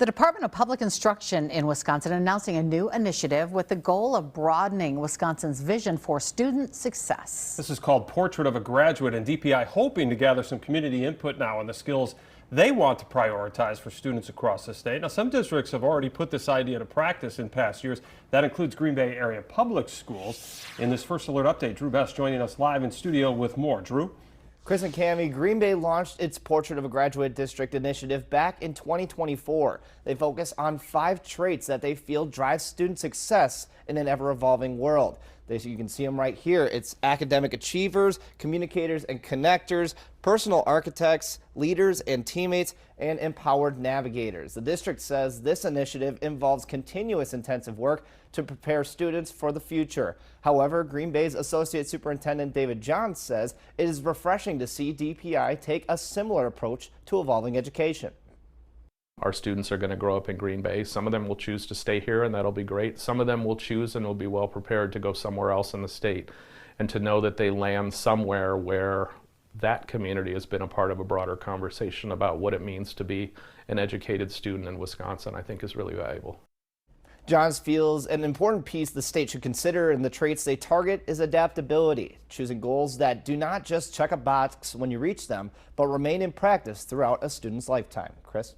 The Department of Public Instruction in Wisconsin announcing a new initiative with the goal of broadening Wisconsin's vision for student success. This is called Portrait of a Graduate, and DPI hoping to gather some community input now on the skills they want to prioritize for students across the state. Now, some districts have already put this idea to practice in past years. That includes Green Bay area public schools. In this First Alert update, Drew Best joining us live in studio with more. Drew? Chris and Cami, Green Bay launched its Portrait of a Graduate District initiative back in 2024. They focus on 5 traits that they feel drive student success in an ever-evolving world. You can see them right here. It's academic achievers, communicators and connectors, personal architects, leaders and teammates, and empowered navigators. The district says this initiative involves continuous intensive work to prepare students for the future. However, Green Bay's Associate Superintendent David Johns says it is refreshing to see DPI take a similar approach to evolving education. Our students are going to grow up in Green Bay. Some of them will choose to stay here, and that'll be great. Some of them will choose and will be well prepared to go somewhere else in the state. And to know that they land somewhere where that community has been a part of a broader conversation about what it means to be an educated student in Wisconsin, I think is really valuable. Johns feels an important piece the state should consider in the traits they target is adaptability, choosing goals that do not just check a box when you reach them, but remain in practice throughout a student's lifetime. Chris?